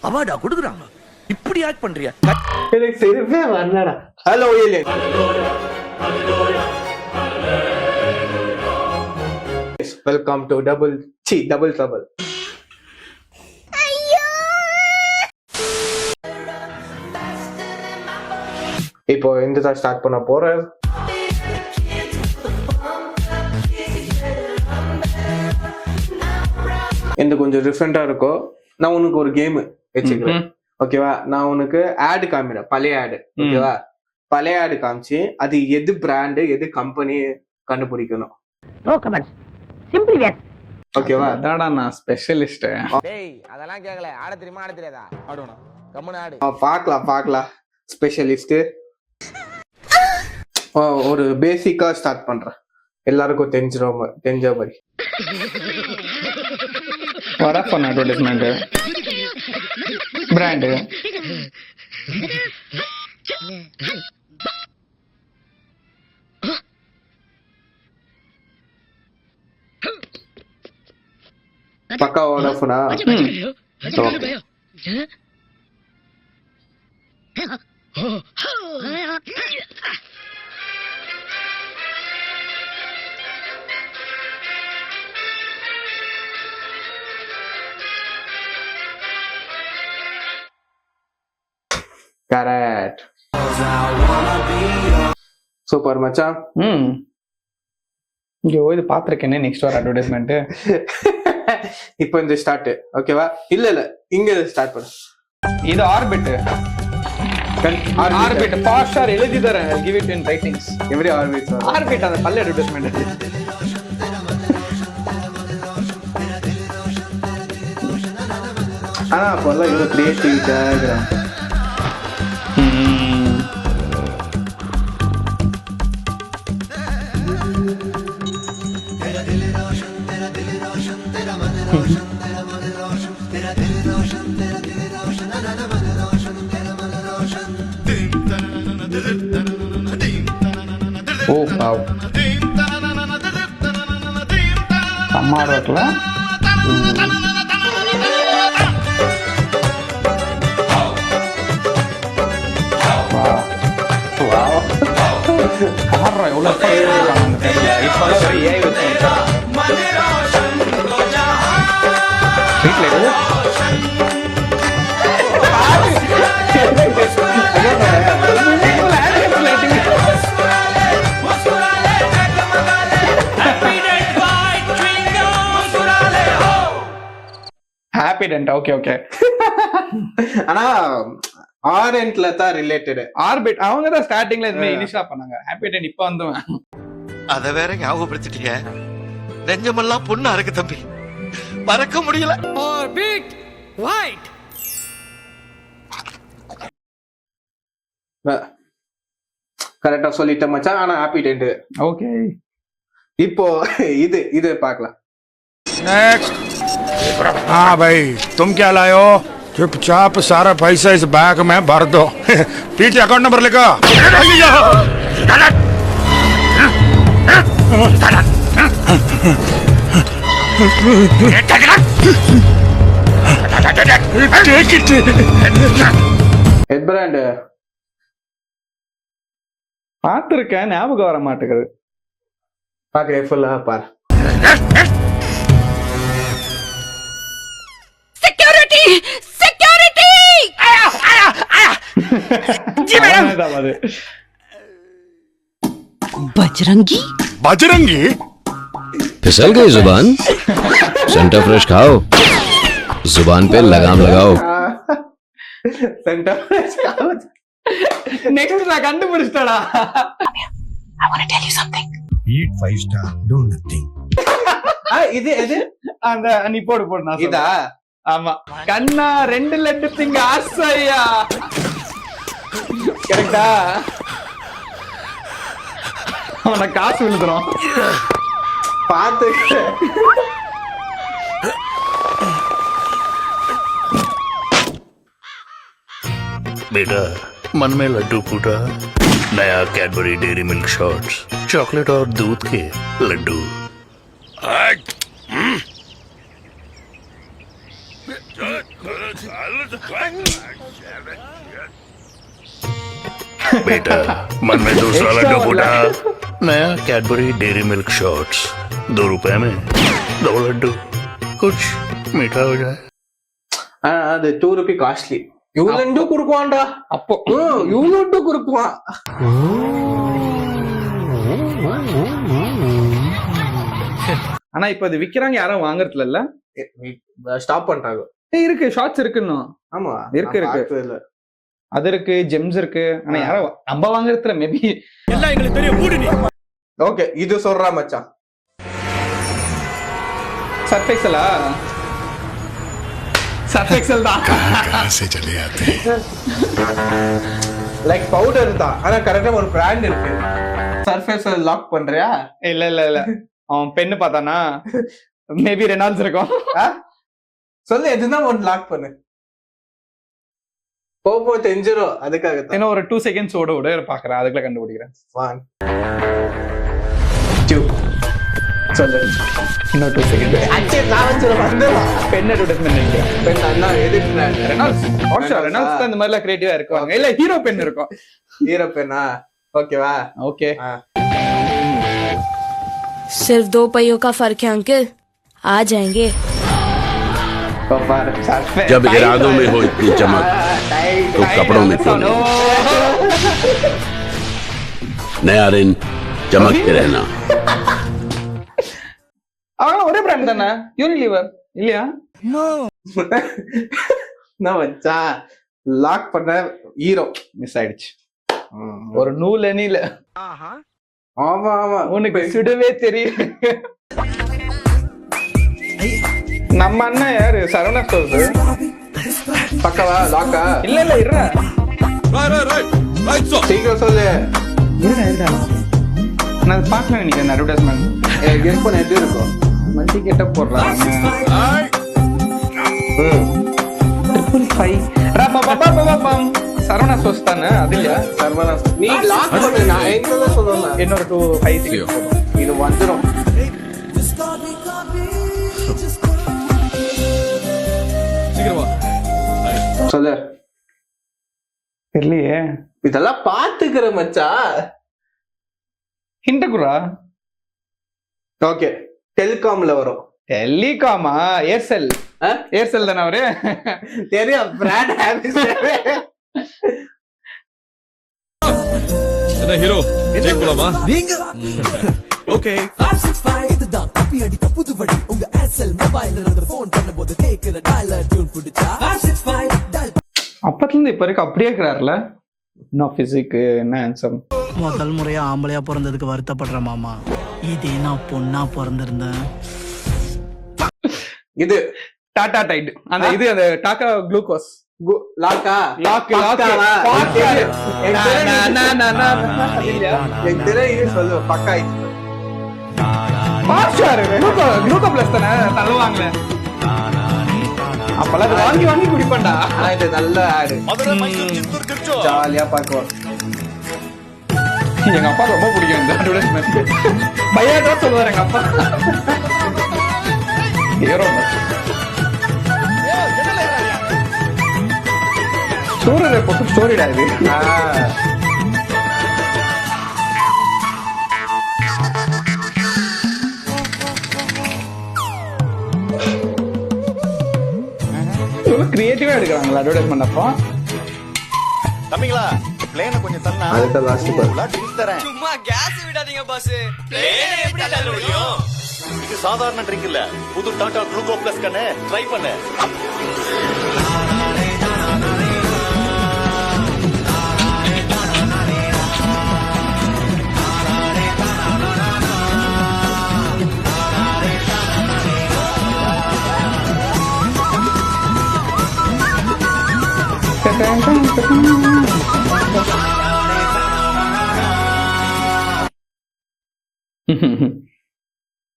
அவார்டா கொடுக்குறாங்க. இப்படி ஆக்ட் பண்றியா? எனக்கு சிரிப்பே வரலடா. Hello alien. Welcome to double trouble. இப்போ இந்த தான் ஸ்டார்ட் பண்ண போறேன். இந்த கொஞ்சம் டிஃப்ரெண்டா இருக்கும். நான் உனக்கு ஒரு கேம் வச்சுக்கிறேன், ஓகேவா? நான் உனக்கு ஆடு காமிக்கிறேன், பழைய ஆடு, ஓகேவா? பழைய ஆடு காமிச்சு அது எது பிராண்டு எது கம்பெனி கண்டுபிடிக்கணும். நோ கமெண்ட்ஸ், சிம்பிள் வேர். ஓகேவா? அதான்டா நான் ஸ்பெஷலிஸ்ட். டேய் அதெல்லாம் கேக்கல. ஆட தெரியுமா ஆட தெரியாதா? ஆடுவனா கம்மன ஆடு. பார்க்கலாம் ஸ்பெஷலிஸ்ட். ஒரு பேசிக்கா ஸ்டார்ட் பண்றேன், எல்லாருக்கும் தெரிஞ்ச மாதிரி. வடாஃபோன் அட்வர்டைஸ்மெண்ட் பிராண்டு. பக்கா வடாஃபோனா? கரெக்ட். சூப்பர் மச்சான். இங்க இது பாத்திருக்கேனே. நெக்ஸ்ட் ஒரு அட்வர்டைஸ்மெண்ட். இப்போ இந்த ஸ்டார்ட், ஓகேவா? இல்ல இங்க ஸ்டார்ட் பண்ணு. இது ஆர்பிட். ஆர்பிட் ஃபாஸ்டர் எழுதி தரேன். Give it in writings. Every orbit அந்த பல்ல அட்வர்டைஸ்மெண்ட். ஆனா அப்போல்லாம் இவ்வளவு கிரியேட்டிவிட்டா இருக்கிறாங்க. ஓ வாவ், அம்மா இருக்குல்ல. காரணம் எவ்வளவு வீட்டுல ஹாப்பிடென்ட். ஓகே. ஆனா ஆரண்ட்ல தான் ரிலேட்டட். ஆர்பிட் அவங்க தான் ஸ்டார்டிங்ல இந்த மாதிரி இனிஷியலா பண்ணாங்க. ஹாப்பிடென்ட் இப்ப வந்துவேன். அத வேற ஞாபகப்படுத்திட்டீங்க. நெஞ்சமெல்லாம் பொண்ணா இருக்கு தம்பி, மறக்க முடியல. Orbit right. கரெக்டா சொல்லிட்ட மச்சான். ஆனா ஹாப்பிடென்ட். ஓகே, இப்போ இது பார்க்கலாம். नेक्स्ट। हाँ भाई, तुम क्या लाए हो? चुपचाप सारा पैसा इस बैग में भर दो। पीछे अकाउंट नंबर लिखो। ஹெட் பிராண்ட் பார்த்திருக்கேன், ஞாபகம் வர மாட்டேங்குது. பாக்குறேன், ஃபுல்லா பாரு. सिक्योरिटी जी मैडम। बजरंगी बजरंगी फिसल गई जुबान। सेंटर फ्रेश खाओ, जुबान पे लगाम लगाओ। सेंटर फ्रेश खाओ। नेक्स्ट நான் கண்டுபிடிச்சடா. I want to tell you something. eat 5 star do nothing। இது அந்த நீ போடு நான் இதா. ஆமா, கண்ணா 2 லட்டு திங்க ஆசையா. கரெக்டா? அவன காசு விழுதுறோம் பார்த்து. बेटा मन में लड्डू फूटा, नया Cadbury dairy milk shots, chocolate और दूध के लड्डू। बेटा मन में दूसरा लड्डू फूटा नया कैडबरी डेयरी मिल्क शॉट्स 2 रुपए में 2 लड्डू कुछ मीठा हो जाए அது 2 ரூபி காஸ்ட்லி. இவ்வளவு குடுக்குவான்டா. அப்போ இவ்வளவு குடுக்குவான். ஆனா இப்ப அது விக்கிறாங்க, யாரும் வாங்குறதுல இல்ல, ஸ்டாப் பண்ணிட்டாங்க. இருக்கு ஷார்ட்ஸ் இருக்குன்னு. ஆமா இருக்கு அது இருக்கு, ஜெம்ஸ் இருக்கு, ஆனா யாரும் நம்ம வாங்குறதுல மேபி எல்லாம் எங்களுக்கு தெரியும். மூடு நீ. ஓகே இது சொல்றா மச்சான். சர்ஃபெக்ஸலா? சர்ஃபெக்ஸல் தான். லைக் பவுடர் தான், ஆனா கரெக்டா ஒரு பிராண்ட் இருக்கு. சர்ஃபேஸ் லாக் பண்றியா? இல்ல இல்ல இல்ல, அவன் பென்னு பார்த்தானா மேபி ரெனால்ட்ஸ் இருக்கும். சொல்லு எதுதான் ஒன்னு லாக் பண்ணு. போப்போ தெரிஞ்சிரும். அதுக்காக இன்னும் ஒரு 2 செகண்ட்ஸ் ஓட பாக்குறேன், அதுக்குள்ள கண்டுபிடிக்கிறேன். 1 2 சொல்லு. இன்னும் 2 செகண்ட். அச்சே நான் வந்து வந்துடலாம். பென் அட்வர்டைஸ்மென்ட் நினைக்கிறேன். பென் அண்ணா எதுக்கு ரெனால்ட்ஸ் ரெனால்ட்ஸ் தான் இந்த மாதிரிலாம் கிரியேட்டிவா இருக்குவாங்க. இல்ல ஹீரோ பென் இருக்கும். ஹீரோ பென்னா? ஓகேவா? ஓகே. सिर्फ 2 पहियों का फर्क है अंकल, आ जाएंगे. जब इरादों में हो इतनी चमक तो कपड़ों में क्यों नहीं? नया दिन चमकते रहना. அவன் ஒரே பிராண்ட் தானே, யூனிலிவர் இல்லையா? நான் வச்சா லாக் பண்ண ஹீரோ மிஸ் ஆயிடுச்சு. ஒரு நூல் அணில. ஆமா ஆமா உனக்கு சுடவே தெரியும். நம்ம அண்ணன் யாரு? சரவணா ஸ்டோர்ஸ் பக்கவா லாக்கா? இல்ல இல்ல இருடா, சீக்கிரம் சொல்லு. இருடா நான் பாக்கல நினைக்கிறேன் அட்வர்டைஸ்மெண்ட். ஹெட்போன் எது இருக்கும்? மல்டி கெட்ட போடுறாங்க. 5 சரவணா ஸ்டோர்ஸ் தானே, அது இல்லையா? சர்வனா நீ லாக் பண்ணு. நான் எங்க சொல்லணும். இன்னொரு 5 இது வந்துரும். சொல்லு. தெரியலையே. இதெல்லாம் பாத்துக்கிற மச்சா. ஹிண்ட் குரா. ஓகே டெலிகாம்ல வரும். டெலிகாமா? ஏர்செல். ஏர்செல் தானே அவரு? தெரியும் பிராண்ட் ஹேபிஸ். என்ன ஹீரோ ஜெய் போலாமா? நீங்க ஓகே. இதுதான் காப்பி அடிக்க புதுவடி உங்க ஏர்செல் மொபைல்ல இருந்து போன் பண்ணும்போது கேக்குற டயலர் டியூன் புடிச்சா 565. அப்பத்துல இருந்து இப்ப வரைக்கும் அப்படியே இருக்கிறாருல. என்ன பிசிக், என்ன ஆன்சர். முதல் முறையா ஆம்பளையா பிறந்ததுக்கு வருத்தப்படுற மாமா, இதே நான் பொண்ணா பிறந்திருந்தேன். இது டாடா டைட். அந்த இது அந்த டாடா குளுக்கோஸ். லாக்கா? லாக் சொல்லு. பக்கா குளுக்கோ பிளஸ் தானே தள்ளுவாங்களே. அப்பெல்லாம் அது வாங்கி வாங்கி குடிப்பேன்டா. இது நல்ல ஆடு. ஜாலியா பாக்குவோம். எங்க அப்பா ரொம்ப பிடிக்கும் இந்த அட்வர்டைஸ்மெண்ட். பையாதான் சொல்லுவாரு எங்க அப்பா. ஹீரோ ஸ்டோரி போட்டு ஸ்டோரிடா இது. கிரியேட்டிவா எடுக்கிறாங்களா அட்வர்டைஸ்மெண்ட்? அப்போ தம்பிங்களா பிளேனை கொஞ்சம் தள்ளா. அதுக்கு லாஸ்ட் தரேன். சும்மா கேஸ் விடாதீங்க பாஸ். பிளேனை எப்படி தள்ள முடியும்? இது சாதாரண ட்ரிங்க் இல்ல, புது டாடா குளுக்கோ பிளஸ் கண்ணே ட்ரை பண்ணு.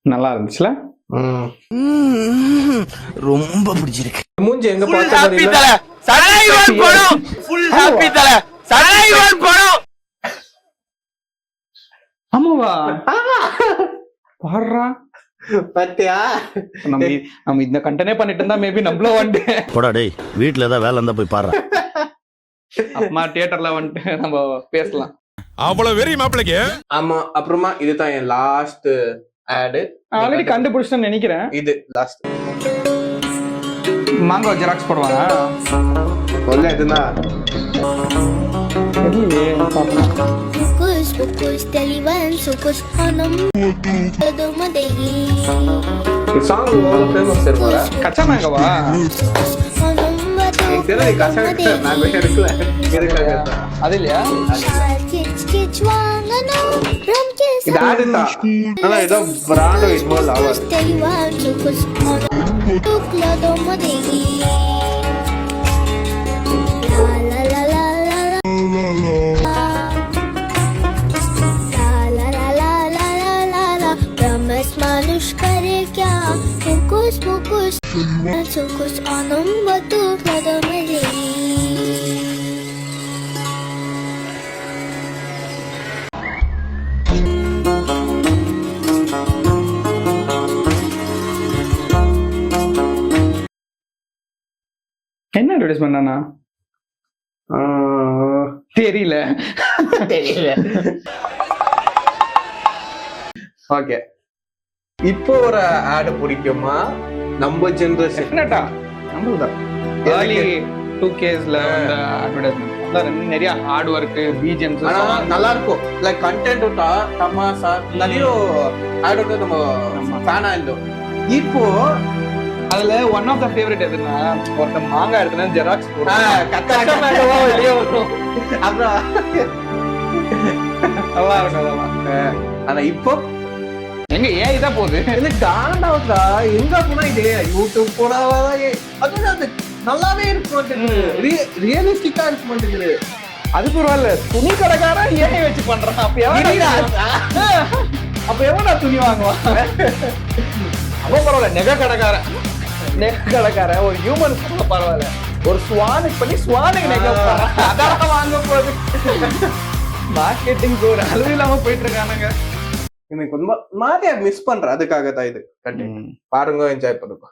நல்லா இருந்துச்சுல. ரொம்ப பிடிச்சிருக்கு. மூஞ்சி எங்க பார்த்தா ஆமாவா? பாடுறா பத்தியா நம்ம இந்த கண்டனே பண்ணிட்டு இருந்தா மேபி நம்மளும் வந்துட்டு போடா டேய் வீட்டுல ஏதாவது வேலை இருந்தா போய் பாரு. அம்மா தியேட்டர்ல வந்துட்டு நம்ம பேசலாம். அவ்வளவு வெறி மாப்பிளைக்கு. ஆமா, அப்புறமா இதுதான் என் லாஸ்ட் ஆடு. ஆல்ரெடி கண்டுபிடிச்சிட்டேன்னு நினைக்கிறேன். இது லாஸ்ட். மாங்கோ ஜெராக்ஸ் போடுவாங்க. சொல்ல எதுனா Bukus, bukus, taliban, sukus, hanam, madegi. Song எவ்வளவு ஃபேமஸ் தெரியுமா? கச்சா மேங்கோவா? எனக்கு தெரியல, கச்சா மேங்கோ இருக்குல்ல, இருக்காங்க. அது இல்லையா? இது ஆடு தான். ஆனா ஏதோ பிராண்டோ இன்வால்வ் ஆவாது. मानुष करे क्या मुकुस मुकुस सुकुस आनम बतु कदमले என்ன அட்வர்டைஸ்மெண்ட் அண்ணா? தெரியல. ஓகே, இப்போ ஒரு ஆடு பிடிக்குமா? நம்ம ஜெனரேஷன் டெஃபினட்டா நம்மளுதான். ஏர்லி 2Ksல வந்த அட்வர்டைஸ்மெண்ட் அதான் நிறைய ஹார்ட் ஒர்க், பிஜிஎம்ஸ் ஆனா நல்லா இருக்கும். லைக் கண்டென்ட் விட்டா தமாசா நிறைய ஆடு வந்து நம்ம ஃபேனா இருந்தோம். இப்போ அதுல ஒன் ஆஃப் த ஃபேவரட் எதுன்னா, ஒருத்தன் மாங்காய் எடுத்துனா ஜெராக்ஸ் கச்சா மேங்கோவா வெளியே வரும். அப்புறம் நல்லா இருக்கும் அதெல்லாம். ஆனா இப்போ எங்க ஏஐ தான் போகுது. இது காண்டாவுதா? எங்க போனா இது யூடியூப் போனாவா? அது நல்லாவே இருக்க மாட்டேங்குது, ரியலிஸ்டிக்கா இருக்க மாட்டேங்குது. அது பரவாயில்ல, துணி கடைக்காரன் ஏஐ வச்சு பண்றான். அப்ப எவனா துணி வாங்குவான்? அப்ப பரவாயில்ல, நெக கடைக்காரன் ஒரு ஹியூமன் பரவாயில்ல, ஒரு ஸ்வானுக்கு பண்ணி ஸ்வானுக்கு நெக அதான் வாங்க போகுது. மார்க்கெட்டிங் ஒரு அளவு இல்லாம போயிட்டு இருக்கானுங்க. எனக்கு ரொம்ப மாதிரியா மிஸ் பண்றேன். அதுக்காக தான் இது பாருங்க, என்ஜாய் பண்ணுங்க.